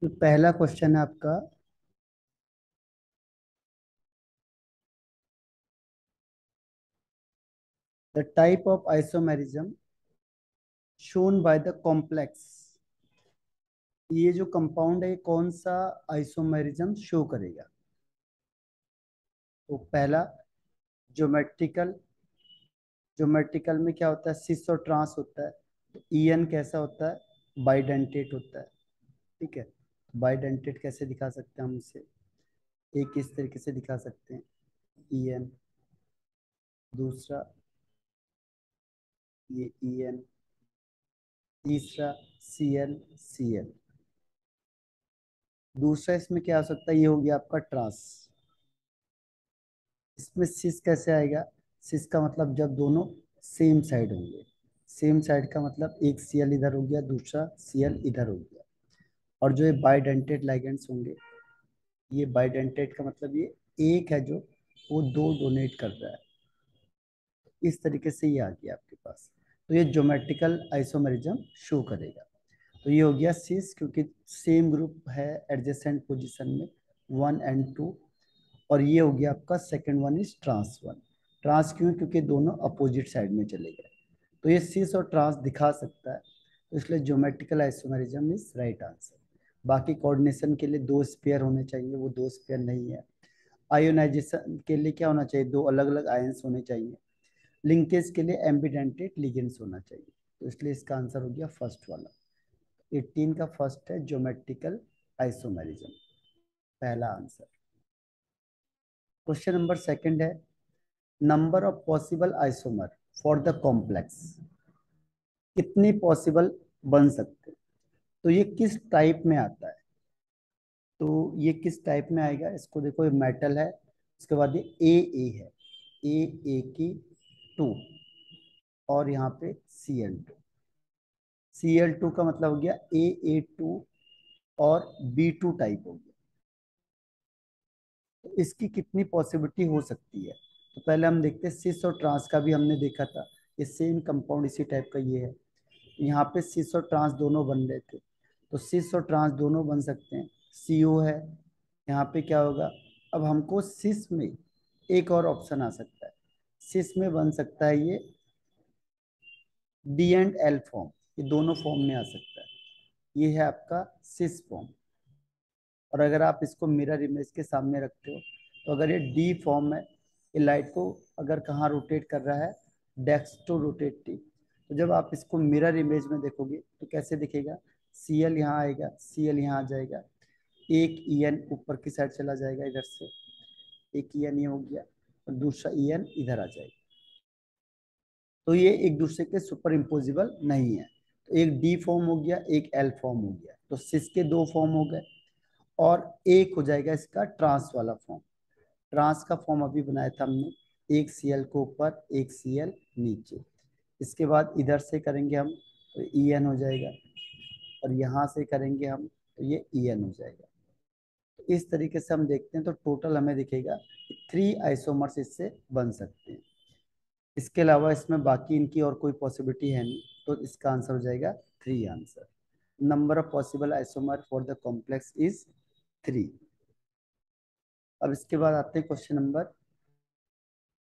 तो पहला क्वेश्चन है आपका, the type of isomerism shown by the complex. ये जो कंपाउंड है कौन सा आइसोमेरिज्म शो करेगा? तो पहला, ज्योमेट्रिकल। ज्योमेट्रिकल में क्या होता है? सिस और ट्रांस होता है। तो ईएन कैसा होता है? बाइडेंटेट होता है। ठीक है, बाइडेंटेट कैसे दिखा सकते हैं हम इसे? एक इस तरीके से दिखा सकते हैं, ईएन। दूसरा ये ईएन। तीसरा सीएल सीएल। दूसरा इसमें क्या हो सकता है? ये हो गया आपका ट्रांस। इसमें सिस कैसे आएगा? सिस का मतलब जब दोनों सेम साइड होंगे। सेम साइड का मतलब एक सीएल इधर हो गया, दूसरा सीएल इधर हो गया। और जो ये बाइडेंटेट लाइगेंड्स होंगे, ये बाइडेंटेट का मतलब ये एक है जो वो दो डोनेट कर रहा है। इस तरीके से ये आ गया आपके पास। तो ये ज्योमेट्रिकल आइसोमेरिज्म शो करेगा। तो ये हो गया सिस, क्योंकि सेम ग्रुप है एडजेसेंट पोजीशन में, 1 and 2। और ये हो गया आपका second one is trans one. Trans क्यों? क्योंकि दोनों अपोजिट साइड में चले गए। तो ये सिस और ट्रांस दिखा सकता है, तो इसलिए geometrical isomerism is right answer. बाकी कोऑर्डिनेशन के लिए दो स्पेयर होने चाहिए, वो दो स्पेयर नहीं है। आयोनाइजेशन के लिए क्या होना चाहिए? दो अलग अलग आयंस होने चाहिए। लिंकेज के लिए एम्बिडेंटेट लिगेंड्स होना चाहिए। तो इसलिए इसका आंसर हो गया फर्स्ट वाला। 18 का फर्स्ट है ज्योमेट्रिकल आइसोमेरिज्म, पहला आंसर। क्वेश्चन नंबर सेकंड है, number of possible isomer for the complex. कितने पॉसिबल बन सकते हैं? तो ये किस टाइप में आता है? तो ये किस टाइप में आएगा? इसको देखो, ये मेटल है, उसके बाद ये ए है, ए की 2, और यहाँ पे Cl2। Cl2 का मतलब हो गया A2 और B2 टाइप हो गया। तो इसकी कितनी पॉसिबिलिटी हो सकती है? तो पहले हम देखते हैं, सिस और ट्रांस का भी हमने देखा था, ये सेम कंपाउंड इसी टाइप का ये है। यहाँ पे सिस और ट्रांस दोनों बन रहे थे, तो सिस और ट्रांस दोनों बन सकते हैं। CO है, यहाँ पे क्या होगा? अब हमको सिस में एक और ऑप्शन आ सकता है। सिस में बन सकता है ये D&L फॉर्म, ये दोनों फॉर्म में आ सकता है। ये है आपका सिस फॉर्म। और अगर आप इसको मिरर इमेज के सामने रखते हो, तो अगर ये डी फॉर्म है, ये लाइट को अगर कहाँ रोटेट कर रहा है? Desk rotating. तो जब आप इसको मिरर इमेज में देखोगे तो कैसे दिखेगा? Cl यहाँ आएगा, Cl यहाँ आ जाएगा, एक En ऊपर की साइड चला जाएगा इधर से, एक En ये हो गया, और दूसरा En इधर आ जाएगा। तो ये एक दूसरे के सुपर इम्पोजिबल नहीं है। तो एक डी फॉर्म हो गया, एक एल फॉर्म हो गया, तो सिस के दो फॉर्म हो गए। और एक हो जाएगा इसका ट्रांस वाला फॉर्म। ट्रांस का फॉर्म अभी बनाया था हमने, एक Cl को ऊपर, एक Cl नीचे। इसके बाद इधर से करेंगे हम तो En हो जाएगा, और यहाँ से करेंगे हम तो ये En हो जाएगा। तो इस तरीके से हम देखते हैं, तो टोटल हमें दिखेगा 3 आइसोमर्स इससे बन सकते हैं। इसके अलावा इसमें बाकी इनकी और कोई पॉसिबिलिटी है नहीं, तो इसका आंसर हो जाएगा 3 answer. Number of possible isomer for the complex is 3। अब इसके बाद आते हैं क्वेश्चन नंबर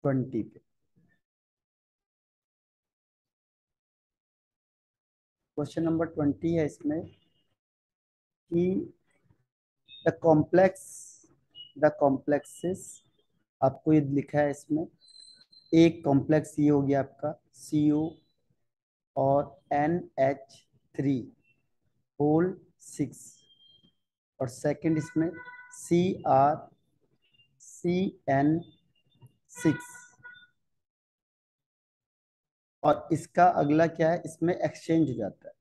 20 पे। क्वेश्चन नंबर 20 है इसमें कि द कॉम्प्लेक्स, द कॉम्प्लेक्सेस, आपको ये लिखा है इसमें, एक कॉम्प्लेक्स ये हो गया आपका CO और NH3 होल 6, और सेकंड इसमें CrCN6। और इसका अगला क्या है? इसमें एक्सचेंज हो जाता है।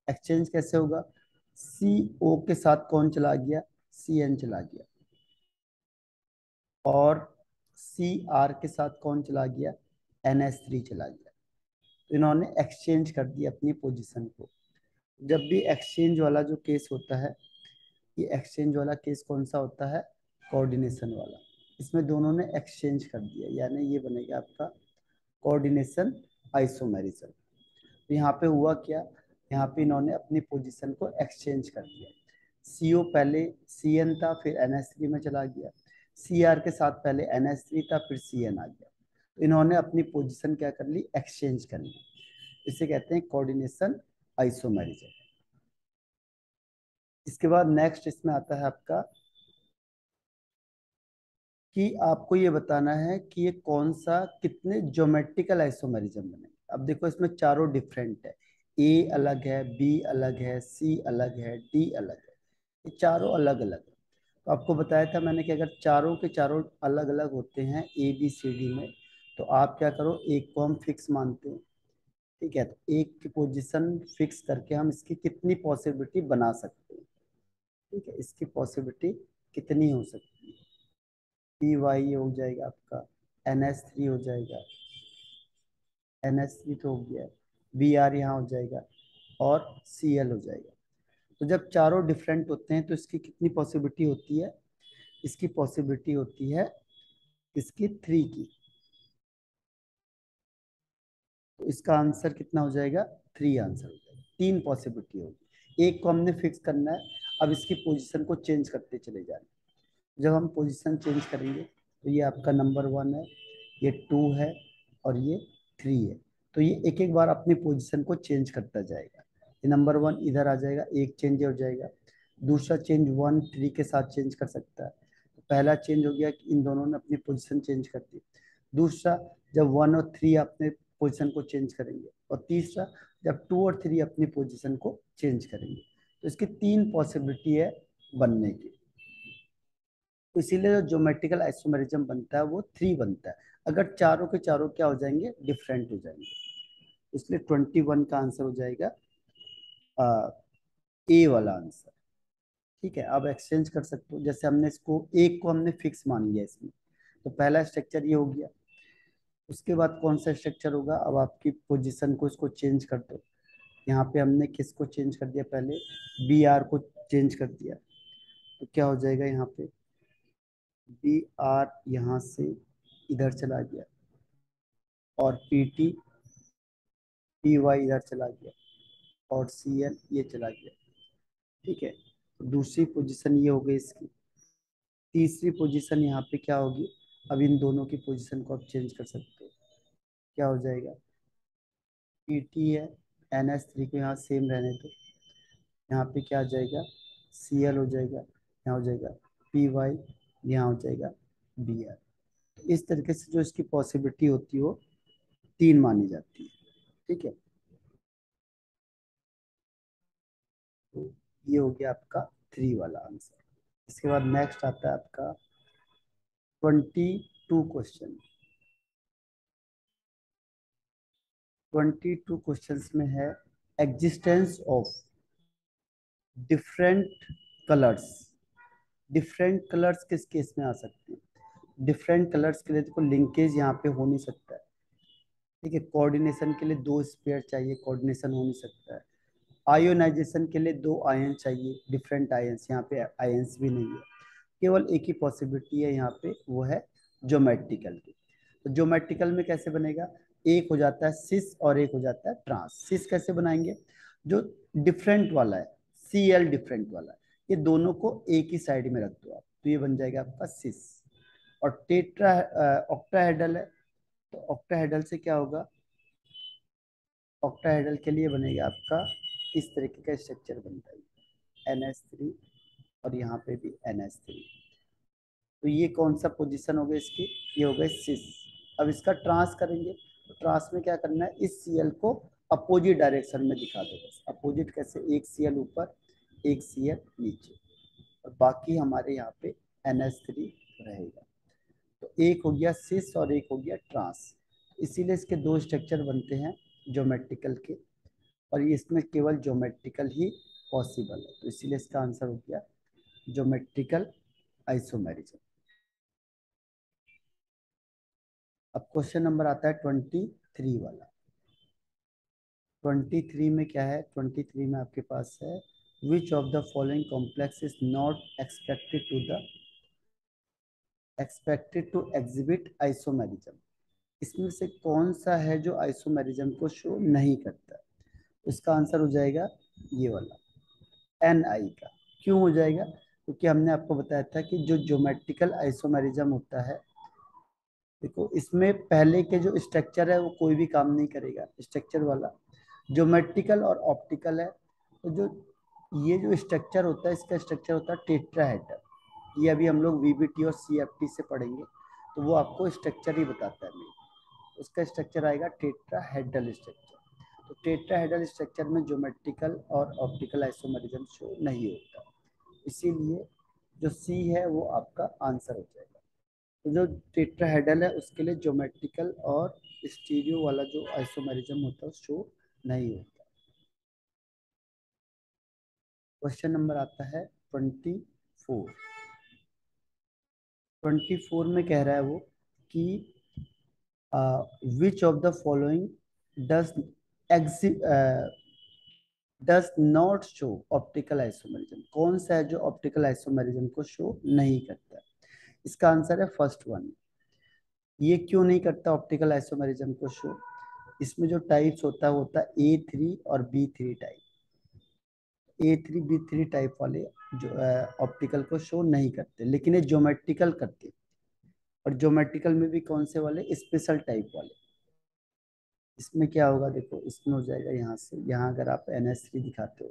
एक्सचेंज कैसे होगा? CO के साथ कौन चला गया? CN चला गया। और CR के साथ कौन चला गया? NH3 चला गया। तो इन्होंने एक्सचेंज कर दिया अपनी पोजीशन को। जब भी एक्सचेंज वाला जो केस होता है, ये एक्सचेंज वाला केस कौन सा होता है? कोऑर्डिनेशन वाला। इसमें दोनों ने एक्सचेंज कर दिया, यानी ये बनेगा आपका कोऑर्डिनेशन आइसोमेरिज्म। तो यहाँ पे हुआ क्या? यहाँ पे इन्होंने अपनी पोजीशन को एक्सचेंज कर दिया। CO पहले CN था, फिर NH3 में चला गया। CR के साथ पहले NH3 था, फिर CN आ गया। तो इन्होंने अपनी पोजीशन क्या कर ली, एक्सचेंज कर ली। इसे कहते हैं कोऑर्डिनेशन आइसोमेरिज्म। इसके बाद नेक्स्ट इसमें आता है आपका कि आपको ये बताना है कि ये कौन सा कितने ज्योमेट्रिकल आइसोमेरिज्म बने। अब देखो इसमें चारों डिफरेंट है, A अलग है, B अलग है, C अलग है, D अलग है, ये चारों अलग अलग है। तो आपको बताया था मैंने कि अगर चारों के चारों अलग अलग होते हैं ABCD में, तो आप क्या करो, एक को हम फिक्स मानते हैं, ठीक है। तो एक की पोजीशन फिक्स करके हम इसकी कितनी पॉसिबिलिटी बना सकते हैं, ठीक है, इसकी पॉसिबिलिटी कितनी हो सकती है। PY हो जाएगा आपका, NH3 हो जाएगा, NH3 तो हो गया, BR यहाँ हो जाएगा, और CL हो जाएगा। तो जब चारों डिफरेंट होते हैं तो इसकी कितनी पॉसिबिलिटी होती है, इसकी पॉसिबिलिटी होती है इसकी 3 की। तो इसका आंसर कितना हो जाएगा, 3 आंसर हो जाएगा। 3 पॉसिबिलिटी होगी, एक को हमने फिक्स करना है। अब इसकी पोजीशन को चेंज करते चले जाना। जब हम पोजीशन चेंज करेंगे तो ये आपका नंबर 1 है, ये 2 है, और ये 3 है। तो ये एक एक बार अपनी पोजीशन को चेंज करता जाएगा। ये नंबर 1 इधर आ जाएगा, एक चेंज हो जाएगा। दूसरा चेंज 1 3 के साथ चेंज कर सकता है। तो पहला चेंज हो गया कि इन दोनों ने अपनी पोजीशन चेंज कर दी। दूसरा, जब 1 और 3 अपने पोजीशन को चेंज करेंगे। और तीसरा, जब 2 और 3 अपनी पोजीशन को चेंज करेंगे। तो इसकी 3 पॉसिबिलिटी है बनने की। तो इसीलिए जो ज्योमेट्रिकल आइसोमेरिज्म बनता है वो 3 बनता है। अगर चारों के चारों क्या हो जाएंगे, डिफरेंट हो जाएंगे। इसलिए 21 का आंसर हो जाएगा A वाला आंसर। ठीक है, अब एक्सचेंज कर सकते हो। जैसे हमने इसको एक को हमने फिक्स मान लिया इसमें, तो पहला स्ट्रक्चर ये हो गया। उसके बाद कौन सा स्ट्रक्चर होगा, अब आपकी पोजीशन को इसको चेंज कर दो। यहाँ पे हमने किसको चेंज कर दिया, पहले BR को चेंज कर दिया। तो क्या हो जाएगा, यहाँ पे BR यहाँ से इधर चला गया, और PY इधर चला गया, और CL ये चला गया। ठीक है, तो दूसरी पोजीशन ये हो गई इसकी। तीसरी पोजीशन यहाँ पे क्या होगी, अब इन दोनों की पोजीशन को आप चेंज कर सकते हो। क्या हो जाएगा, PT है, NH3 को यहाँ सेम रहने दो। यहाँ पे क्या आ जाएगा, CL हो जाएगा, यहाँ हो जाएगा PY, यहाँ हो जाएगा BR। तो इस तरीके से जो इसकी पॉसिबिलिटी होती है वो 3 मानी जाती है। ठीक है, तो ये हो गया आपका 3 वाला आंसर। इसके बाद नेक्स्ट आता है आपका 22 क्वेश्चन। 22 क्वेश्चंस में है existence of different colours. Different colours किस केस में आ सकते हैं, डिफरेंट कलर्स के लिए देखो लिंकेज यहाँ पे हो नहीं सकता है। ठीक है, कोऑर्डिनेशन के लिए 2 स्पेयर चाहिए, कोऑर्डिनेशन हो नहीं सकता है। आयोनाइजेशन के लिए 2 आयन चाहिए, डिफरेंट आयंस, यहाँ पे आयंस भी नहीं है। केवल एक ही पॉसिबिलिटी है यहाँ पे, वो है ज्योमेट्रिकल की। तो ज्योमेट्रिकल में कैसे बनेगा, एक हो जाता है सिस और एक हो जाता है ट्रांस। सिस कैसे बनाएंगे, जो डिफरेंट वाला है, CL डिफरेंट वाला है, ये दोनों को एक ही साइड में रख दो आप, तो ये बन जाएगा आपका सिस। और टेट्रा ऑक्टाहेड्रल है, तो ऑक्टाहेड्रल से क्या होगा, ऑक्टाहेड्रल के लिए बनेगा आपका इस तरीके का स्ट्रक्चर बनता है, NH3, और यहाँ पे भी NH3। तो ये कौन सा पोजीशन हो गया इसकी, ये हो गई सिस। अब इसका ट्रांस करेंगे, तो ट्रांस में क्या करना है, इस CL को अपोजिट डायरेक्शन में दिखा दो बस। अपोजिट कैसे, एक CL ऊपर, एक CL नीचे, और बाकी हमारे यहाँ पे NH3 रहेगा। तो एक हो गया सिस और एक हो गया ट्रांस। इसीलिए इसके 2 स्ट्रक्चर बनते हैं ज्योमेट्रिकल के, और ये इसमें केवल ज्योमेट्रिकल ही पॉसिबल है। तो इसीलिए इसका आंसर हो गया ज्योमेट्रिकल आइसोमेरिज्म। अब क्वेश्चन नंबर आता है 23 वाला। 23 में क्या है, 23 में आपके पास है which of the following complex is not expected to exhibit isomerism. इसमें से कौन सा है जो आइसोमेरिज्म को शो नहीं करता। इसका आंसर हो जाएगा ये वाला, NI का। क्यों हो जाएगा? क्योंकि हमने आपको बताया था कि जो ज्योमेट्रिकल आइसोमेरिज्म होता है, देखो इसमें पहले के जो स्ट्रक्चर है वो कोई भी काम नहीं करेगा, स्ट्रक्चर वाला। ज्योमेट्रिकल और ऑप्टिकल है, तो जो ये जो स्ट्रक्चर होता है, इसका स्ट्रक्चर होता है टेट्राहेड्रल। ये अभी हम लोग वीबीटी और सीएफटी से पढ़ेंगे, तो वो आपको स्ट्रक्चर ही बताता है। नहीं, उसका स्ट्रक्चर आएगा टेट्राहेड्रल स्ट्रक्चर। तो टेट्राहेड्रल स्ट्रक्चर में ज्योमेट्रिकल और ऑप्टिकल आइसोमेरिज्म शो नहीं होता, इसीलिए जो सी है वो आपका आंसर हो जाएगा। तो जो टेट्राहेड्रल है उसके लिए ज्योमेट्रिकल और स्टीरियो वाला जो आइसोमेरिज्म होता है शो नहीं होता। क्वेश्चन नंबर आता है 24। 24 में कह रहा है वो कि विच of the following does does not show optical isomerism. कौन सा है जो ऑप्टिकल आइसोमेरिज्म को शो नहीं करता? इसका आंसर है फर्स्ट वन। ये क्यों नहीं करता ऑप्टिकल आइसोमेरिज्म को शो? इसमें जो टाइप्स होता है A3 और B3 type. A3 B3 type वाले जो ऑप्टिकल को शो नहीं करते, लेकिन ये ज्योमेट्रिकल करते। और ज्योमेट्रिकल में भी कौन से वाले? स्पेशल टाइप वाले। इसमें क्या होगा, देखो इसमें हो जाएगा यहाँ से यहाँ, अगर आप NS3 दिखाते हो,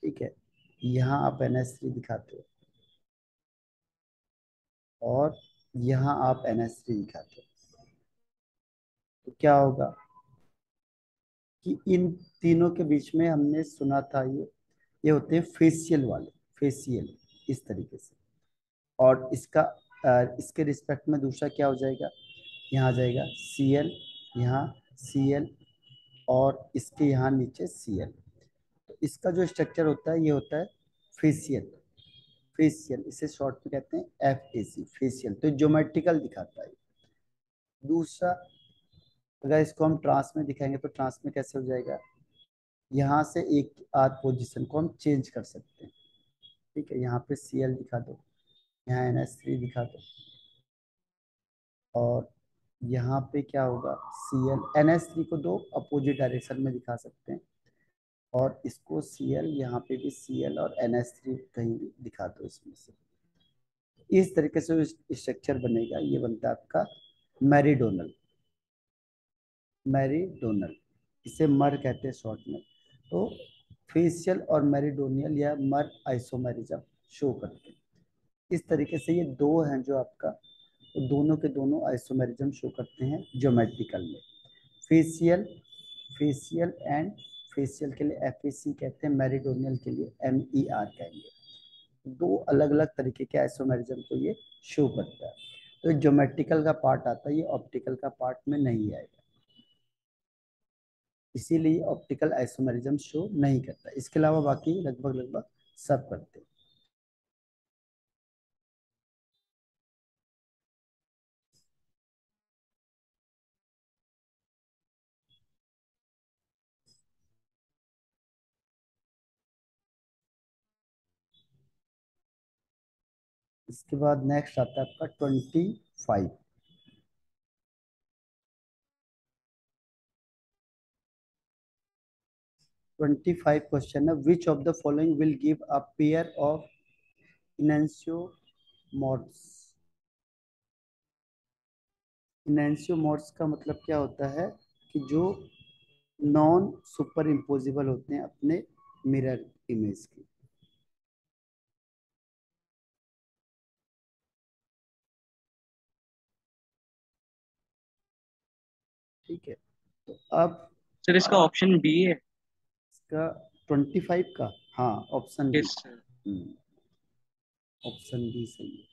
ठीक है, यहाँ आप NS3 दिखाते हो और यहाँ आप NS3 दिखाते हो, तो क्या होगा कि इन तीनों के बीच में हमने सुना था ये होते हैं फेशियल वाले, फेशियल इस तरीके से। और इसका इसके रिस्पेक्ट में दूसरा क्या हो जाएगा, यहाँ आ जाएगा Cl, यहाँ Cl, और इसके यहाँ नीचे Cl। तो इसका जो स्ट्रक्चर होता है ये होता है फेशियल। फेशियल इसे शॉर्ट में कहते हैं FAC, फेशियल। तो ज्योमेट्रिकल दिखाता है। दूसरा, अगर इसको हम ट्रांस में दिखाएंगे तो ट्रांस में कैसे हो जाएगा, यहाँ से एक आध पोजीशन को हम चेंज कर सकते हैं। ठीक है, यहाँ पे Cl दिखा दो, यहाँ NH3 दिखा दो, और यहाँ पे क्या होगा Cl, NH3 को दो अपोजिट डायरेक्शन में दिखा सकते हैं, और इसको Cl, यहाँ पे भी Cl और NH3 कहीं भी दिखा दो इसमें से। इस तरीके से स्ट्रक्चर बनेगा, ये बनता है आपका मैरीडोनल। मैरीडोनल, इसे मर कहते हैं शॉर्ट में। तो फेशियल और मैरीडोनियल या मर आइसोमेरिज्म शो करते हैं। इस तरीके से ये दो हैं जो आपका, तो दोनों के दोनों आइसोमेरिज्म शो करते हैं ज्योमेट्रिकल में। फेशियल, फेशियल एंड फेशियल के लिए FAC कहते हैं, मैरीडोनियल के लिए MER कहेंगे। दो अलग अलग तरीके के आइसोमेरिज्म को ये शो करता है। तो ज्योमेट्रिकल का पार्ट आता है, ये ऑप्टिकल का पार्ट में नहीं आएगा, इसीलिए ऑप्टिकल आइसोमेरिज्म शो नहीं करता। इसके अलावा बाकी लगभग लगभग सब करते हैं। इसके बाद नेक्स्ट आता है आपका 25। 25 क्वेश्चन है, which of the following will give a pair of enantiomorphs. Enantiomorphs का मतलब क्या होता है कि जो नॉन सुपर इम्पोजिबल होते हैं अपने मिरर इमेज की। ठीक है, तो अब सर इसका ऑप्शन बी है। इसका 25 का, हाँ option B. Yes sir. Option B सही है।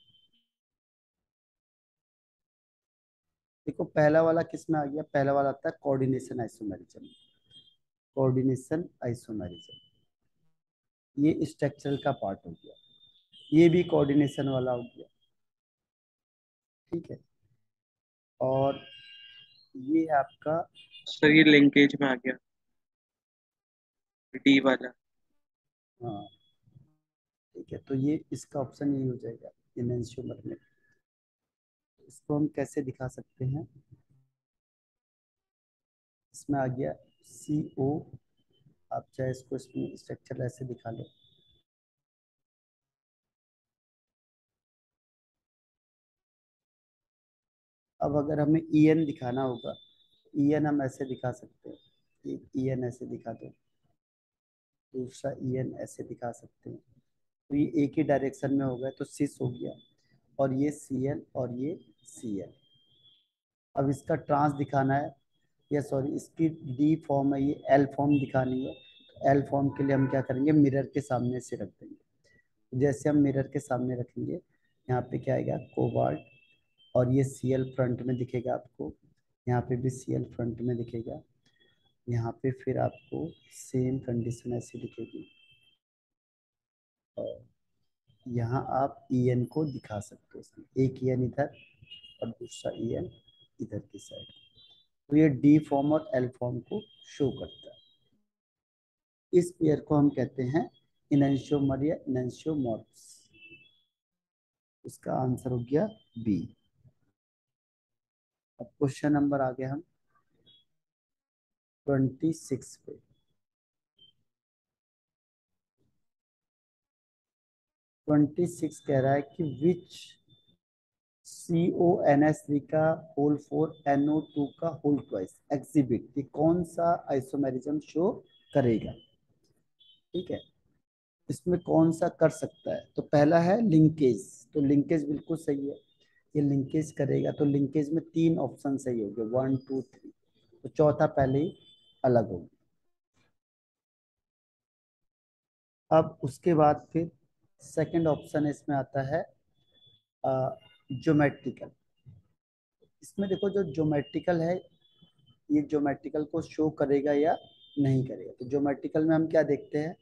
देखो पहला वाला किस में आ गया, पहला वाला आता है कोऑर्डिनेशन आइसोमेरिज्म। कोऑर्डिनेशन आइसोमेरिज्म ये स्ट्रक्चरल का पार्ट हो गया, ये भी कोऑर्डिनेशन वाला हो गया। ठीक है, और ये आपका, सर ये लिंकेज में आ गया, डी वाला। हाँ ठीक है, तो ये इसका ऑप्शन यही हो जाएगा इमेंशियोमर में। इसको हम कैसे दिखा सकते हैं, इसमें आ गया CO। आप चाहे इसको इसमें स्ट्रक्चर ऐसे दिखा लो, अब अगर हमें EN दिखाना होगा, EN हम ऐसे दिखा सकते हैं, एक EN ऐसे दिखा दो, दूसरा EN ऐसे दिखा सकते हैं। तो ये एक ही डायरेक्शन में होगा तो सिस हो गया, और ये Cl और ये Cl। अब इसका ट्रांस दिखाना है, या सॉरी इसकी डी फॉर्म है, ये एल फॉर्म दिखानी है। तो एल फॉर्म के लिए हम क्या करेंगे, मिरर के सामने से रख देंगे। जैसे हम मिरर के सामने रखेंगे, यहाँ पे क्या आएगा, कोबाल्ट, और ये Cl फ्रंट में दिखेगा आपको, यहाँ पे भी Cl फ्रंट में दिखेगा, यहाँ पे फिर आपको सेम कंडीशन ऐसी दिखेगी, और यहाँ आप EN को दिखा सकते हो इसमें, एक EN इधर और दूसरा EN इधर की साइड। तो ये डी फॉर्म और एल फॉर्म को शो करता है। इस पेयर को हम कहते हैं इनैंशियोमर या इनैंशियोमॉर्फ्स। इसका आंसर हो गया बी। अब क्वेश्चन नंबर आ गया हम 26 पे। 26 कह रहा है कि विच CONS3 का होल 4 NO2 का होल ट्वाइस एग्जिबिट, ये कौन सा आइसोमेरिज्म शो करेगा। ठीक है, इसमें कौन सा कर सकता है। तो पहला है लिंकेज, तो लिंकेज बिल्कुल सही है, ये लिंकेज करेगा। तो लिंकेज में 3 ऑप्शन सही हो गए, 1 2 3, तो चौथा पहले ही अलग होगा। अब उसके बाद फिर सेकंड ऑप्शन इसमें आता है ज्योमेट्रिकल। इसमें देखो जो ज्योमेट्रिकल है, ये ज्योमेट्रिकल को शो करेगा या नहीं करेगा। तो ज्योमेट्रिकल में हम क्या देखते हैं,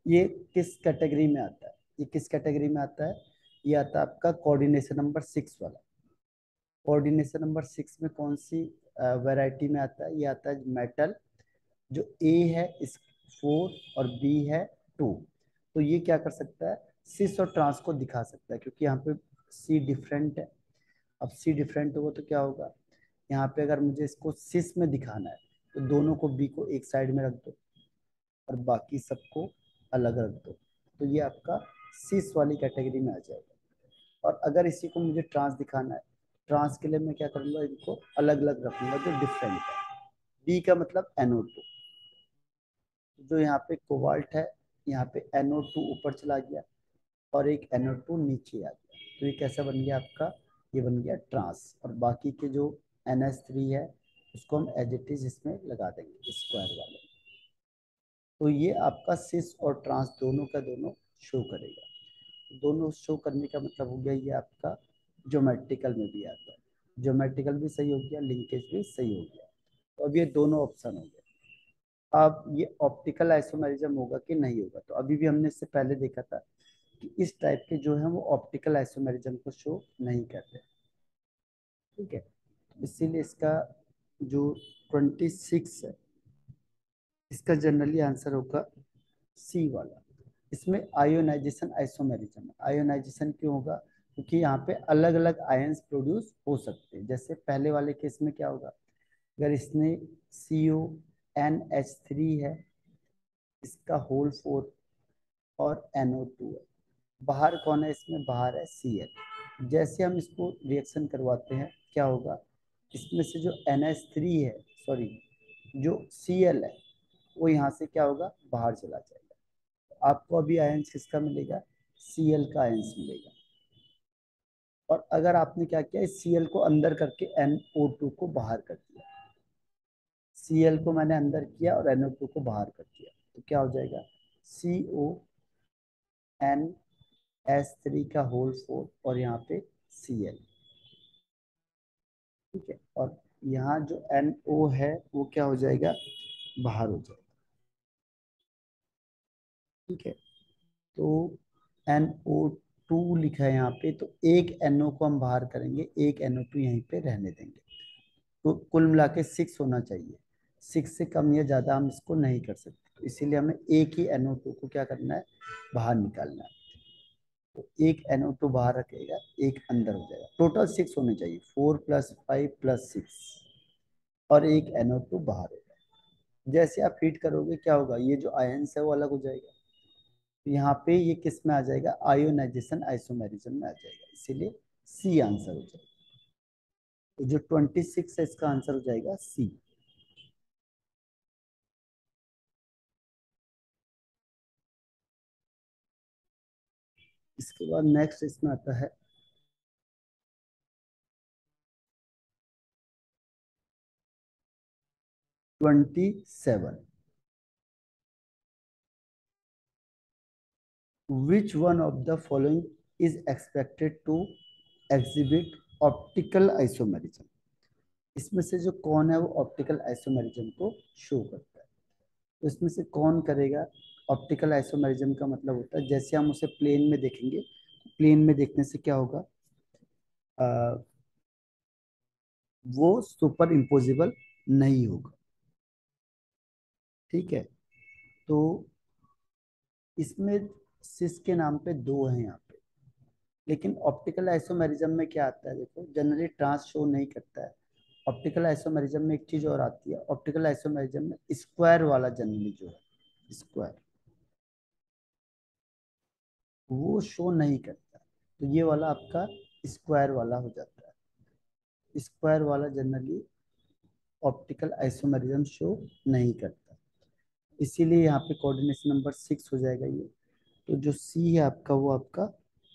ये किस कैटेगरी में आता है, ये किस कैटेगरी में आता है, ये आता है आपका कोऑर्डिनेशन नंबर 6 वाला। कोऑर्डिनेशन नंबर 6 में कौन सी वैरायटी में आता है, ये आता है मेटल, जो ए है इस 4 और बी है 2। तो ये क्या कर सकता है, सिस और ट्रांस को दिखा सकता है, क्योंकि यहाँ पे सी डिफरेंट है। अब सी डिफरेंट होगा तो क्या होगा, यहाँ पे अगर मुझे इसको सिस में दिखाना है तो दोनों को बी को एक साइड में रख दो और बाकी सबको अलग रख दो, तो ये आपका सिस वाली कैटेगरी में आ जाएगा। और अगर इसी को मुझे ट्रांस दिखाना है, ट्रांस के लिए मैं क्या करूँगा, इनको अलग अलग रखूंगा जो डिफरेंट है। बी का मतलब NO2, जो यहाँ पे कोबाल्ट है, यहाँ पे NO2 ऊपर चला गया और एक NO2 नीचे आ गया, तो ये कैसा बन गया आपका, ये बन गया ट्रांस। और बाकी के जो NH3 है उसको हम एज इट इज इसमें लगा देंगे स्क्वायर वाले। तो ये आपका सिस और ट्रांस दोनों का दोनों शो करेगा। दोनों शो करने का मतलब हो गया ये आपका ज्योमेट्रिकल में भी आता है, ज्योमेट्रिकल भी सही हो गया, लिंकेज भी सही हो गया। तो अब ये दोनों ऑप्शन हो गए। अब ये ऑप्टिकल आइसोमेरिज्म होगा कि नहीं होगा, तो अभी भी हमने इससे पहले देखा था कि इस टाइप के जो है वो ऑप्टिकल आइसोमेरिज्म को शो नहीं करते। ठीक है, इसीलिए इसका जो 26 है, इसका जनरली आंसर होगा सी वाला। इसमें आयोनाइजेशन आइसोमेरिज्म है। आयोनाइजेशन क्यों होगा, क्योंकि यहाँ पे अलग अलग आयंस प्रोड्यूस हो सकते हैं। जैसे पहले वाले केस में क्या होगा, अगर इसने CONH3 है, इसका होल 4 और NO2 है, बाहर कौन है इसमें, बाहर है Cl। जैसे हम इसको रिएक्शन करवाते हैं क्या होगा, इसमें से जो NH3 है, सॉरी जो Cl है, वो यहाँ से क्या होगा, बाहर चला जाएगा। तो आपको अभी आयंस किसका मिलेगा, Cl का आयंस मिलेगा। और अगर आपने क्या किया, इस Cl को अंदर करके NO2 को बाहर कर दिया, Cl को मैंने अंदर किया और NO2 को बाहर कर दिया, तो क्या हो जाएगा, CONH3 का होल 4 और यहाँ पे Cl। ठीक है, और यहाँ जो NO है वो क्या हो जाएगा, बाहर हो जाएगा। ठीक है, तो NO2 लिखा है यहाँ पे, तो एक NO को हम बाहर करेंगे, एक NO2 यहीं पे रहने देंगे। तो कुल मिला के 6 होना चाहिए, 6 से कम या ज़्यादा हम इसको नहीं कर सकते, तो इसीलिए हमें एक ही NO2 को क्या करना है, बाहर निकालना है। तो एक NO2 बाहर रखेगा, एक अंदर हो जाएगा, टोटल 6 होने चाहिए, 4 + 5 + 6, और एक NO2 बाहर होगा। जैसे आप हीट करोगे क्या होगा, ये जो आयंस है वो अलग हो जाएगा। तो यहाँ पे ये किस में आ जाएगा, आयोनाइजेशन आइसोमेरिज्म में आ जाएगा, इसीलिए सी आंसर हो जाएगा। तो जो 26 है इसका आंसर हो जाएगा सी। इसके बाद नेक्स्ट इसमें आता है 27। Which one of the following is expected to exhibit optical isomerism? इसमें से जो कौन है वो ऑप्टिकल आइसोमेरिज्म को शो करता है। तो इसमें से कौन करेगा? ऑप्टिकल आइसोमेरिज्म का मतलब होता है जैसे हम उसे प्लेन में देखेंगे, प्लेन में देखने से क्या होगा, वो सुपर इम्पोजिबल नहीं होगा। ठीक है, तो इसमें सिस के नाम पे दो हैं यहाँ पे, लेकिन ऑप्टिकल आइसोमेरिज्म में क्या आता है, देखो जनरली ट्रांस शो नहीं करता है। ऑप्टिकल आइसोमेरिज्म में एक चीज और आती है, ऑप्टिकल आइसोमेरिज्म में स्क्वायर वाला जनरली जो है स्क्वायर, वो शो नहीं करता। तो ये वाला आपका स्क्वायर वाला हो जाता है। स्क्वायर वाला जनरली ऑप्टिकल आइसोमेरिज्म शो नहीं करता, इसीलिए यहाँ पे कोऑर्डिनेशन नंबर 6 हो जाएगा ये। तो जो सी है आपका वो आपका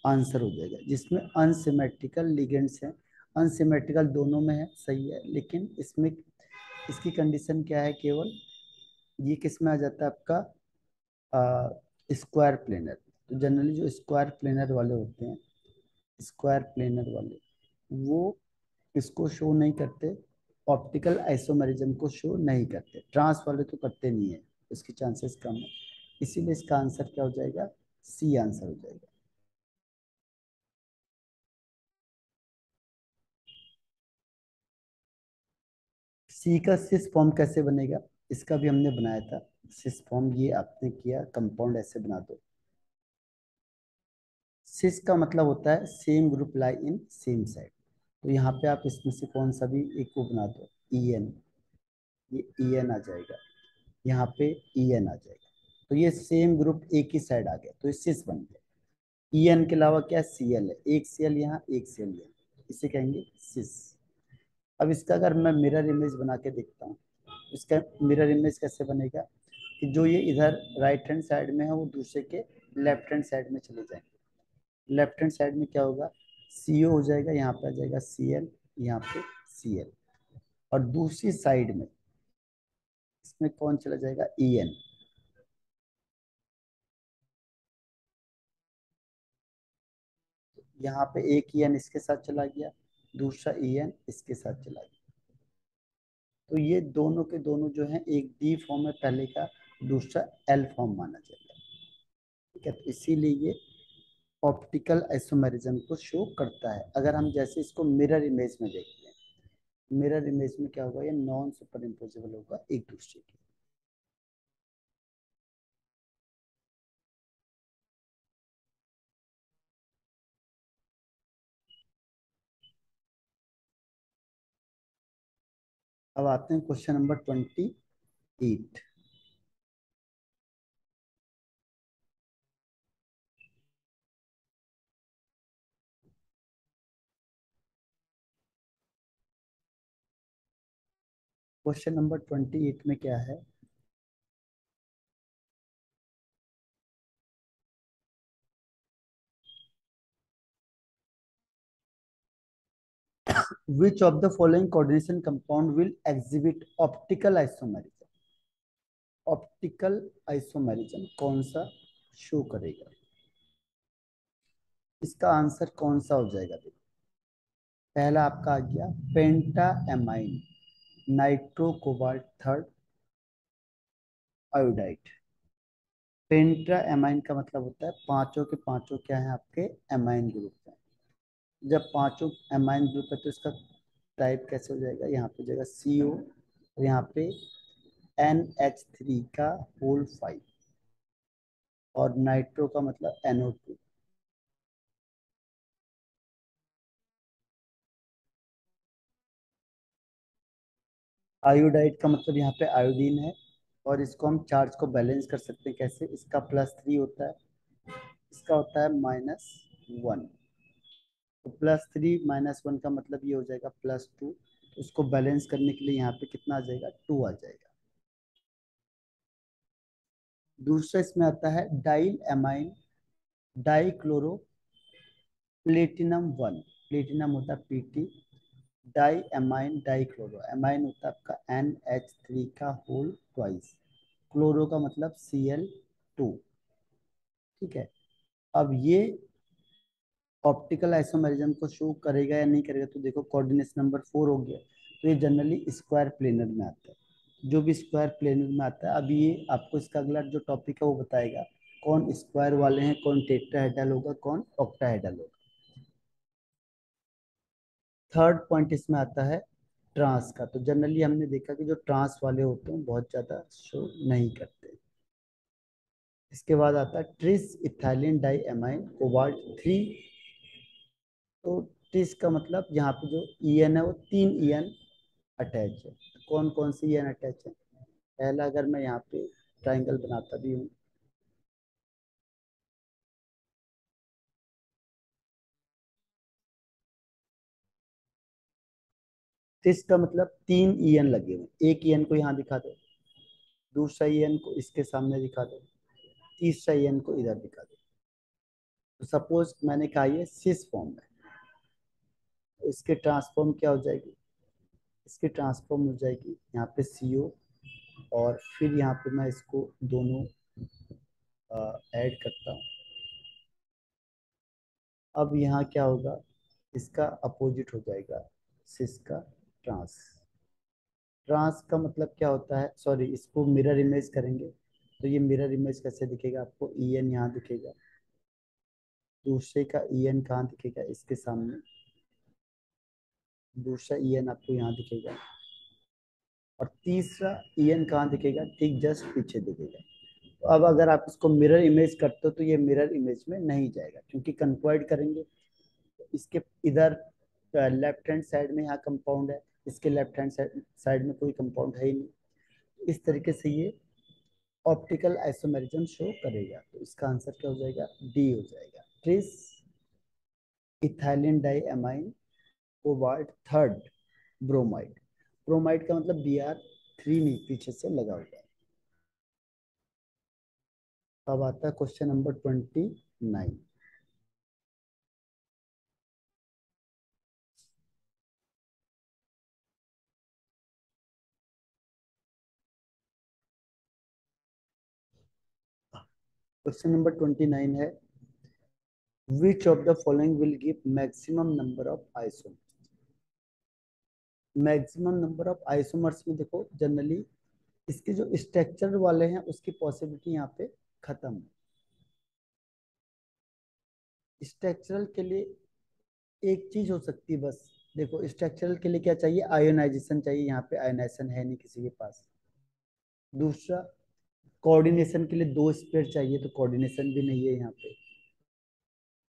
आंसर हो जाएगा, जिसमें अनसिमेट्रिकल लिगेंड्स हैं। अनसिमेट्रिकल दोनों में है, सही है, लेकिन इसमें इसकी कंडीशन क्या है, केवल ये किस में आ जाता है आपका स्क्वायर प्लेनर। तो जनरली जो स्क्वायर प्लेनर वाले होते हैं, स्क्वायर प्लेनर वाले, वो इसको शो नहीं करते, ऑप्टिकल आइसोमेरिज्म को शो नहीं करते। ट्रांस वाले तो करते नहीं है, इसकी चांसेस कम है, इसीलिए इसका आंसर क्या हो जाएगा, सी आंसर हो जाएगा। सी का सिस फॉर्म कैसे बनेगा, इसका भी हमने बनाया था सिस फॉर्म, ये आपने किया, कंपाउंड ऐसे बना दो। सिस का मतलब होता है same group lie in same side. तो यहाँ पे आप इसमें से कौन सा भी एक को बना दो, ई एन, ये ई एन आ जाएगा, यहाँ पे ई एन आ जाएगा। तो ये सेम ग्रुप एक ही साइड आ गया, तो ये सिस बन गया। ई एन के अलावा क्या सी एल है, एक सी एल यहाँ, एक सी एल यहाँ, इसे कहेंगे सिस। अब इसका अगर मैं मिरर इमेज बना के देखता हूँ, इसका मिरर इमेज कैसे बनेगा कि जो ये इधर राइट हैंड साइड में है वो दूसरे के लेफ्ट हैंड साइड में चले जाएंगे। लेफ्ट हैंड साइड में क्या होगा, सी ओ हो जाएगा, यहाँ पे आ जाएगा सी एल, यहाँ पे सी एल, और दूसरी साइड में इसमें कौन चला जाएगा, ई एन। यहाँ पे एक ई एन इसके साथ चला गया, दूसरा ई एन इसके साथ चला गया। तो ये दोनों के दोनों जो है एक डी फॉर्म है पहले का, दूसरा एल फॉर्म माना जाएगा। ठीक है, तो इसीलिए ये ऑप्टिकल आइसोमेरिज्म को शो करता है। अगर हम जैसे इसको मिरर इमेज में देखते हैं, मिरर इमेज में क्या होगा, ये नॉन सुपर इम्पोजिबल होगा एक दूसरे के। अब आते हैं क्वेश्चन नंबर 28। क्वेश्चन नंबर 28 में क्या है, which of the following coordination compound will exhibit optical isomerism? Optical isomerism कौन सा शो करेगा, इसका आंसर कौन सा हो जाएगा, देखो पहला आपका आ गया pentaammine nitro cobalt third iodide. Pentaammine का मतलब होता है पांचों के पांचों क्या है आपके एमाइन ग्रुप है। जब पांचों एमाइन ग्रुप है तो इसका टाइप कैसे हो जाएगा, यहाँ पे हो जाएगा CO, और यहाँ पे NH3 का होल 5, और नाइट्रो का मतलब NO2। आयोडाइड का मतलब यहाँ पे आयोडीन है, और इसको हम चार्ज को बैलेंस कर सकते हैं कैसे, इसका +3 होता है, इसका होता है -1। तो +3 - 1 का मतलब ये हो जाएगा +2। तो उसको बैलेंस करने के लिए यहाँ पे कितना आ जाएगा, 2 आ जाएगा। दूसरा इसमें आता है डाइल एमाइन डाइक्लोरो प्लेटिनम 1। प्लेटिनम होता है Pt, di amine dichloro, amine होता है आपका NH3 का होल ट्वाइस, क्लोरो का मतलब Cl2। ठीक है। अब ये ऑप्टिकल आइसोमेरिज्म को शो करेगा या नहीं करेगा, तो देखो कोऑर्डिनेशन नंबर 4 हो गया। तो ये जनरली स्क्वायर प्लेनर में आता है, जो भी स्क्वायर प्लेनर में आता है। अभी ये आपको इसका अगला जो टॉपिक है वो बताएगा कौन स्क्वायर वाले हैं, कौन टेट्राहेड्रल होगा, कौन ऑक्टाहेड्रल होगा। थर्ड पॉइंट इसमें आता है ट्रांस का। तो जनरली हमने देखा कि जो ट्रांस वाले होते हैं बहुत ज्यादा शो नहीं करते। इसके बाद आता है tris ethylene di amine cobalt 3। तो ट्रिस का मतलब यहाँ पे जो ईएन है वो 3 ईएन अटैच है। कौन कौन सी ईएन अटैच है? पहला अगर मैं यहाँ पे ट्राइंगल बनाता भी हूँ, ट्रिस का मतलब 3 ईएन लगे हुए। एक ईएन को यहाँ दिखा दो, दूसरा ईएन को इसके सामने दिखा दो, तीसरा ईएन को इधर दिखा दो। तो सपोज मैंने कहा ये सिस फॉर्म है, तो इसके ट्रांसफॉर्म क्या हो जाएगी, इसकी ट्रांसफॉर्म हो जाएगी यहाँ पे CO, और फिर यहाँ पे मैं इसको दोनों ऐड करता हूँ। अब यहाँ क्या होगा, इसका अपोजिट हो जाएगा सिस का ट्रांस। ट्रांस का मतलब क्या होता है, सॉरी इसको मिरर इमेज करेंगे तो ये मिरर इमेज कैसे दिखेगा आपको, ईएन यहाँ दिखेगा, दूसरे का ईएन कहाँ दिखेगा, इसके सामने, दूसरा ईएन आपको यहाँ दिखेगा, और तीसरा ईएन कहाँ दिखेगा, ठीक जस्ट पीछे दिखेगा। तो अब अगर आप इसको मिरर इमेज करते हो तो ये मिरर इमेज में नहीं जाएगा, क्योंकि कन्वर्ट करेंगे तो इसके इधर लेफ्ट हैंड साइड में यहाँ कंपाउंड है, इसके लेफ्ट हैंड साइड में कोई कंपाउंड है ही नहीं। इस तरीके से ये ऑप्टिकल आइसोमेरिज्म शो करेगा। तो इसका आंसर क्या हो जाएगा, डी हो जाएगा, tris ethylene di amine cobalt third bromide. Bromide का मतलब Br3 नहीं पीछे से लगा हुआ है। अब आता है क्वेश्चन नंबर 29। क्वेश्चन नंबर 29 है, which of the following will give maximum number of isomers. Maximum number of isomers में देखो जनरली इसके जो स्ट्रक्चर वाले हैं उसकी पॉसिबिलिटी यहाँ पे खत्म है। स्ट्रक्चरल के लिए एक चीज हो सकती है बस, देखो स्ट्रक्चरल के लिए क्या चाहिए, आयोनाइजेशन चाहिए, यहाँ पे आयोनाइजेशन है नहीं किसी के पास। दूसरा, कोऑर्डिनेशन के लिए 2 स्पेयर चाहिए, तो कोऑर्डिनेशन भी नहीं है यहाँ पे।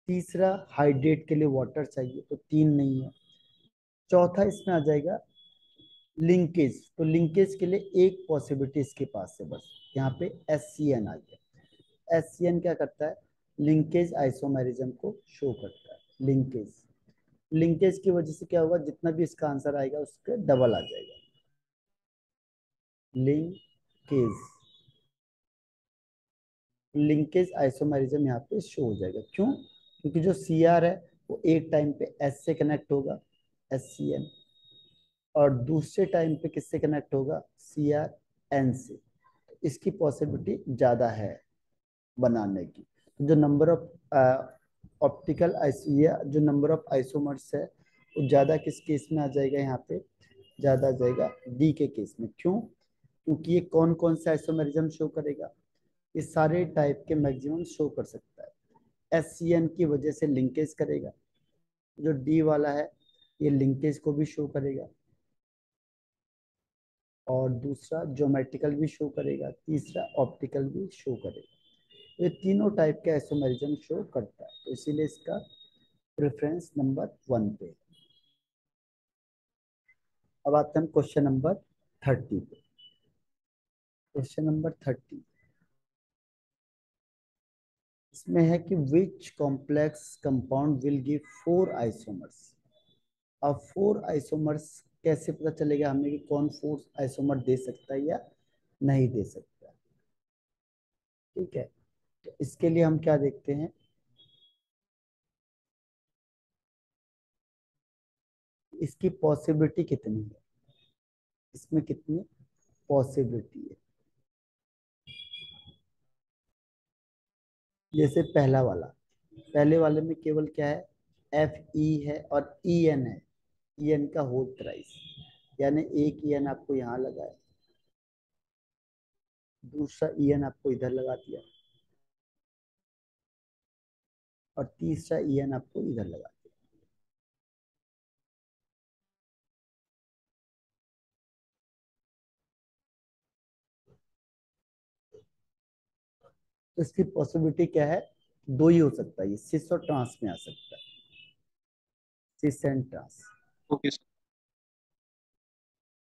तीसरा, हाइड्रेट के लिए वाटर चाहिए, तो 3 नहीं है। चौथा इसमें आ जाएगा लिंकेज, तो लिंकेज के लिए एक पॉसिबिलिटी इसके पास है बस, यहाँ पे SCN आ गया। SCN क्या करता है, लिंकेज आइसोमेरिज्म को शो करता है। लिंकेज, लिंकेज की वजह से क्या होगा, जितना भी इसका आंसर आएगा उसके डबल आ जाएगा। लिंकेज, लिंकेज आइसोमेरिज्म यहाँ पे शो हो जाएगा। क्यों? क्योंकि जो Cr है वो एक टाइम पे S से कनेक्ट होगा, SCN, और दूसरे टाइम पे किससे कनेक्ट होगा, CrN से। तो इसकी पॉसिबिलिटी ज्यादा है बनाने की। तो जो नंबर ऑफ ऑप्टिकल या जो नंबर ऑफ आइसोमर्स है वो ज्यादा किस केस में आ जाएगा, यहाँ पे ज्यादा आ जाएगा डी के केस में। क्यों? क्योंकि ये कौन कौन सा आइसोमेरिज्म शो करेगा, ये सारे टाइप के मैक्सिमम शो कर सकता है। SCN की वजह से लिंकेज करेगा, जो डी वाला है ये लिंकेज को भी शो करेगा, और दूसरा ज्योमेट्रिकल भी शो करेगा, तीसरा ऑप्टिकल भी शो करेगा। ये तीनों टाइप के आइसोमेरिज्म शो करता है, तो इसीलिए इसका प्रेफरेंस नंबर 1 पे। अब आते हैं क्वेश्चन नंबर 30 पे। क्वेश्चन नंबर 30, इसमें है कि which complex compound will give 4 isomers. अब 4 आइसोमर्स कैसे पता चलेगा हमें कि कौन 4 आइसोमर दे सकता है या नहीं दे सकता। ठीक है, तो इसके लिए हम क्या देखते हैं, इसकी पॉसिबिलिटी कितनी है, इसमें कितनी पॉसिबिलिटी है। जैसे पहला वाला, पहले वाले में केवल क्या है, एफ ई है और ई एन है, ई एन का होल थ्राइस, यानी एक ई एन आपको यहाँ लगा है, दूसरा ई एन आपको इधर लगा दिया और तीसरा ई एन आपको इधर लगा दिया। तो इसकी पॉसिबिलिटी क्या है, दो ही हो सकता है, ये सिस और ट्रांस में आ सकता है, cis and trans. Okay sir.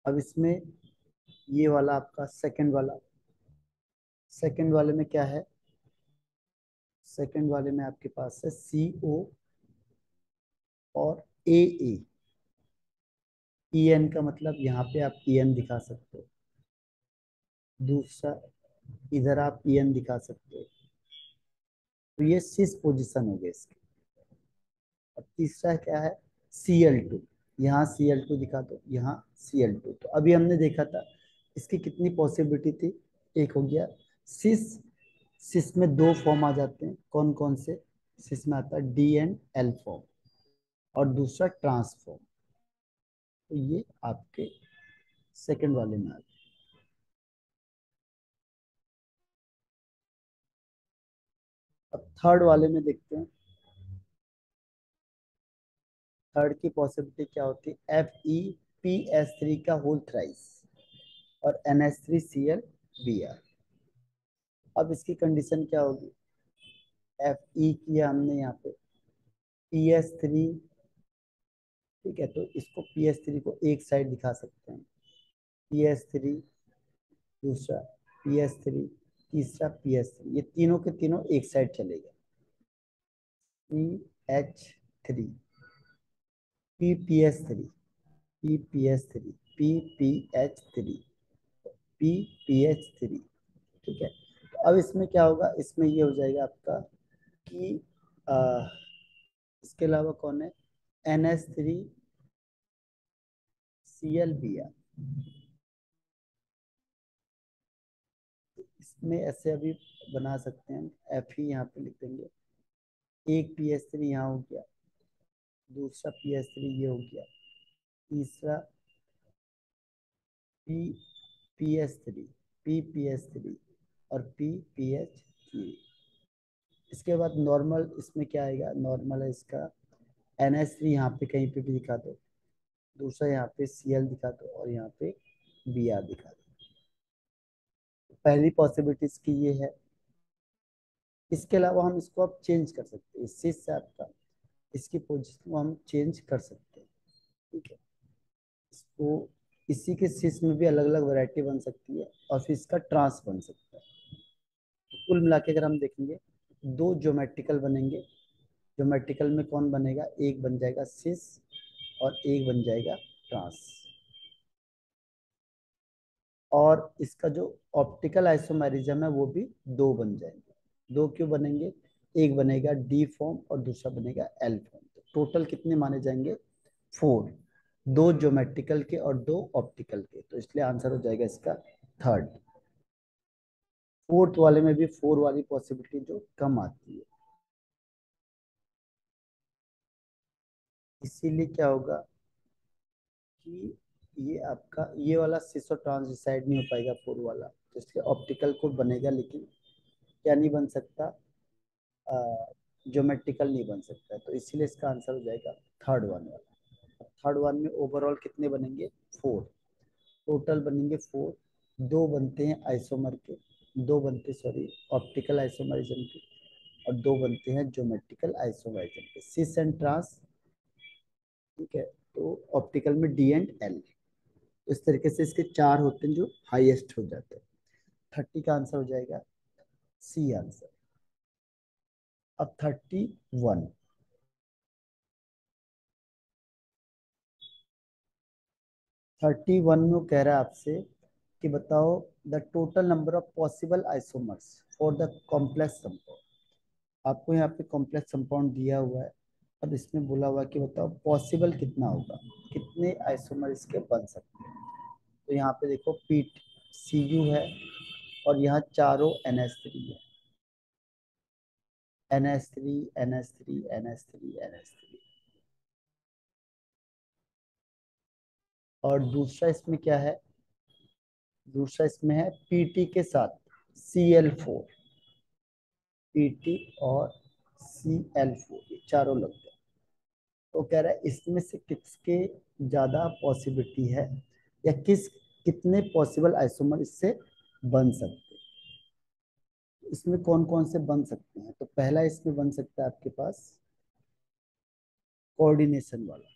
अब इसमें ये वाला आपका सेकंड वाला, सेकंड वाले में क्या है, सेकंड वाले में आपके पास है सी ओ और ए ए। ई एन का मतलब यहाँ पे आप ई एन दिखा सकते हो, दूसरा इधर आप ई एन दिखा सकते हो, तो ये सिस पोजीशन हो गई इसकी। और तीसरा क्या है, सी एल टू, यहाँ सी एल टू दिखा दो, यहाँ सी एल टू। तो अभी हमने देखा था इसकी कितनी पॉसिबिलिटी थी, एक हो गया सिस, सिस में दो फॉर्म आ जाते हैं, कौन कौन से, सिस में आता है डी एंड एल फॉर्म और दूसरा ट्रांसफॉर्म। तो ये आपके सेकंड वाले में आ गया। अब थर्ड वाले में देखते हैं, थर्ड की पॉसिबिलिटी क्या होती है, F E P S three का होल थ्राइस और N S three C L B R. अब इसकी कंडीशन क्या होगी, एफ ई किया हमने यहाँ पे पी एस थ्री, ठीक है, तो इसको पी एस थ्री को एक साइड दिखा सकते हैं, पी एस थ्री, दूसरा पी एस थ्री, तीसरा पी एस थ्री, ये तीनों के तीनों एक साइड चलेगा, P H three, P P S three, P P S three, P P H three, P P H three. ठीक है, तो अब इसमें क्या होगा, इसमें ये हो जाएगा आपका कि आ, इसके अलावा कौन है, N S three C L B R. इसमें ऐसे अभी बना सकते हैं, एफ ही यहाँ पे लिख देंगे, एक पी एस थ्री यहाँ हो गया, दूसरा पी एस थ्री ये हो गया, तीसरा P P S three, P P S three और पी पी एच थ्री। इसके बाद नॉर्मल, इसमें क्या आएगा, नॉर्मल है इसका एन एस थ्री, यहाँ पे कहीं पे भी दिखा दो, दूसरा यहाँ पे सी एल दिखा दो और यहाँ पे बी आर दिखा दो। पहली पॉसिबिलिटी इसकी ये है। इसके अलावा हम इसको अब चेंज कर सकते हैं, इससे से आपका इसकी पोजीशन को हम चेंज कर सकते हैं। ठीक है, इसको इसी के सिस में भी अलग अलग वैरायटी बन सकती है और फिर इसका ट्रांस बन सकता है। तो कुल मिला के अगर हम देखेंगे, दो ज्योमेट्रिकल बनेंगे, ज्योमेट्रिकल में कौन बनेगा, एक बन जाएगा सिस और एक बन जाएगा ट्रांस। और इसका जो ऑप्टिकल आइसोमेरिज्म है वो भी दो बन जाएंगे। दो क्यों बनेंगे, एक बनेगा डी फॉर्म और दूसरा बनेगा एल फॉर्म। तो टोटल कितने माने जाएंगे, 4, दो ज्योमेट्रिकल के और दो ऑप्टिकल के, तो इसलिए आंसर हो जाएगा इसका थर्ड। फोर्थ वाले में भी 4 वाली पॉसिबिलिटी जो कम आती है, इसीलिए क्या होगा कि ये आपका ये वाला सिसो ट्रांस डिसाइड नहीं हो पाएगा 4 वाला, तो इसलिए ऑप्टिकल को बनेगा, लेकिन क्या नहीं बन सकता, ज्योमेट्रिकल नहीं बन सकता, तो इसीलिए इसका आंसर हो जाएगा थर्ड वन वाला। थर्ड वन में ओवरऑल कितने बनेंगे, 4, टोटल बनेंगे 4, दो बनते हैं आइसोमर के, दो बनते सॉरी ऑप्टिकल आइसोमरिज्म के, और दो बनते हैं ज्योमेट्रिकल आइसोमरिज्म के, सिस एंड ट्रांस। ठीक है, तो ऑप्टिकल में डी एंड एल। इस तरीके से इसके 4 होते हैं जो हाईएस्ट हो जाते हैं। 30 का आंसर हो जाएगा सी आंसर। अब 31, 31 में कह रहा है आपसे कि बताओ the total number of possible isomers for the complex compound. आपको यहाँ पे कॉम्प्लेक्स कंपाउंड दिया हुआ है। अब इसमें बोला हुआ है कि बताओ पॉसिबल कितना होगा, कितने आइसोमर इसके बन सकते हैं। तो यहाँ पे देखो पी सी यू है और यहाँ चारों NH3 है, NH3 NH3 NH3 NH3। और दूसरा इसमें क्या है, दूसरा इसमें है Pt के साथ Cl4, Pt और Cl4 ये चारों लग गए। तो कह रहा है इसमें से किसके ज्यादा पॉसिबिलिटी है या कितने पॉसिबल आइसोमर इससे बन सकते हैं। इसमें कौन कौन से बन सकते हैं, तो पहला इसमें बन सकता है आपके पास कोऑर्डिनेशन वाला।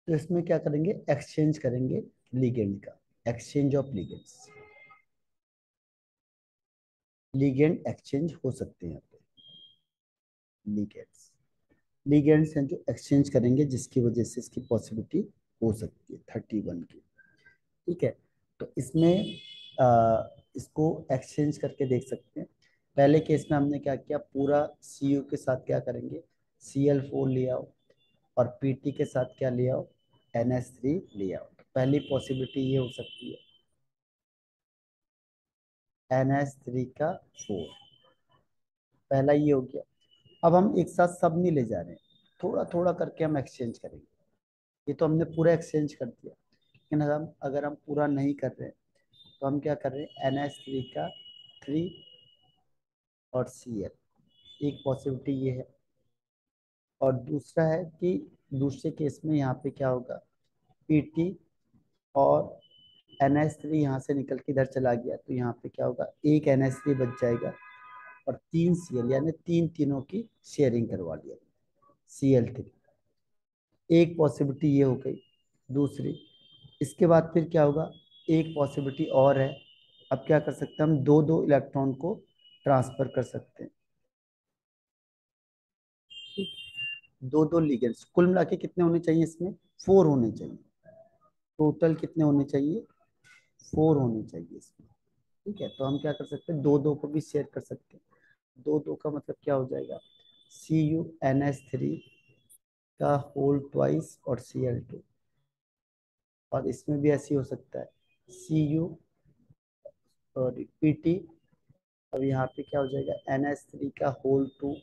तो इसमें क्या करेंगे, एक्सचेंज करेंगे लिगेंड का, exchange of ligands, ligand exchange हो सकते हैं यहाँ पे। लिगेंड्स, लिगेंड्स हैं जो एक्सचेंज करेंगे जिसकी वजह से इसकी पॉसिबिलिटी हो सकती है 31 की। ठीक है, तो इसमें इसको एक्सचेंज करके देख सकते हैं। पहले केस में हमने क्या किया, पूरा Cu के साथ क्या करेंगे, Cl4 ले आओ और Pt के साथ क्या ले आओ, NH3 ले आओ। पहली पॉसिबिलिटी ये हो सकती है NH3 का 4, पहला ये हो गया। अब हम एक साथ सब नहीं ले जा रहे हैं, थोड़ा थोड़ा करके हम एक्सचेंज करेंगे। ये तो हमने पूरा एक्सचेंज कर दिया, लेकिन अगर हम पूरा नहीं कर रहे हैं तो हम क्या कर रहे हैं, NH3 का 3 और Cl, एक पॉसिबिलिटी ये है। और दूसरा है कि दूसरे केस में यहाँ पे क्या होगा, Pt और NH3 यहाँ से निकल के इधर चला गया, तो यहाँ पे क्या होगा, एक NH3 बच जाएगा और 3 Cl, यानी तीनों की शेयरिंग करवा लिया, Cl3। एक पॉसिबिलिटी ये हो गई। दूसरी, इसके बाद फिर क्या होगा, एक पॉसिबिलिटी और है। अब क्या कर सकते हैं, हम दो दो इलेक्ट्रॉन को ट्रांसफर कर सकते हैं। ठीक, दो दो लिगेंड्स कुल मिला के कितने होने चाहिए इसमें, 4 होने चाहिए। टोटल कितने होने चाहिए, 4 होने चाहिए इसमें। ठीक है, तो हम क्या कर सकते हैं, दो दो को भी शेयर कर सकते हैं। दो दो का मतलब क्या हो जाएगा, CuNH3 का होल ट्वाइस और Cl2। और इसमें भी ऐसे ही हो सकता है, Cu और Pt। अब यहाँ पे क्या हो जाएगा, NH3 का होल 2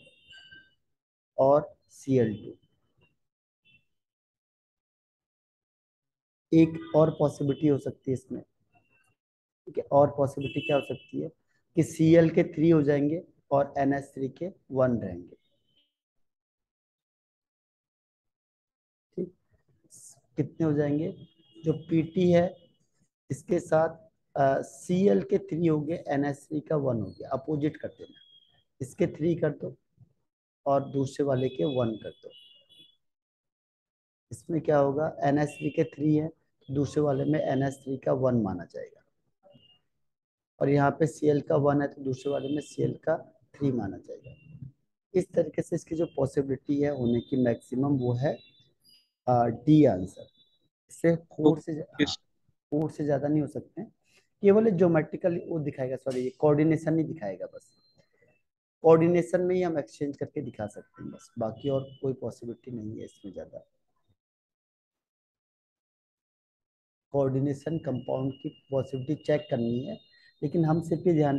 और Cl2। एक और पॉसिबिलिटी हो सकती है इसमें। ठीक है, और पॉसिबिलिटी क्या हो सकती है कि Cl के 3 हो जाएंगे और NH3 के 1 रहेंगे। ठीक, कितने हो जाएंगे, जो Pt है इसके साथ Cl के 3 हो गए, NH3 का 1 हो गया। अपोजिट कर देना, इसके 3 कर दो और दूसरे वाले के 1 कर दो। इसमें क्या होगा, NH3 के 3 है, दूसरे वाले में NH3 का 1 माना जाएगा। और यहाँ पे Cl का 1 है तो दूसरे वाले में Cl का 3 माना जाएगा। इस तरीके से इसकी जो पॉसिबिलिटी है होने की मैक्सिमम वो है डी आंसर। इससे तो 4 से, हाँ, इस 4 से ज्यादा नहीं हो सकते हैं। केवल ज्योमेट्रिकल वो दिखाएगा, सॉरी ये कोऑर्डिनेशन नहीं दिखाएगा, बस कोऑर्डिनेशन में ही हम एक्सचेंज करके दिखा सकते हैं बस, बाकी और कोई पॉसिबिलिटी नहीं है इसमें ज्यादा। कोऑर्डिनेशन कंपाउंड की पॉसिबिलिटी चेक करनी है, लेकिन हम सिर्फ ये ध्यान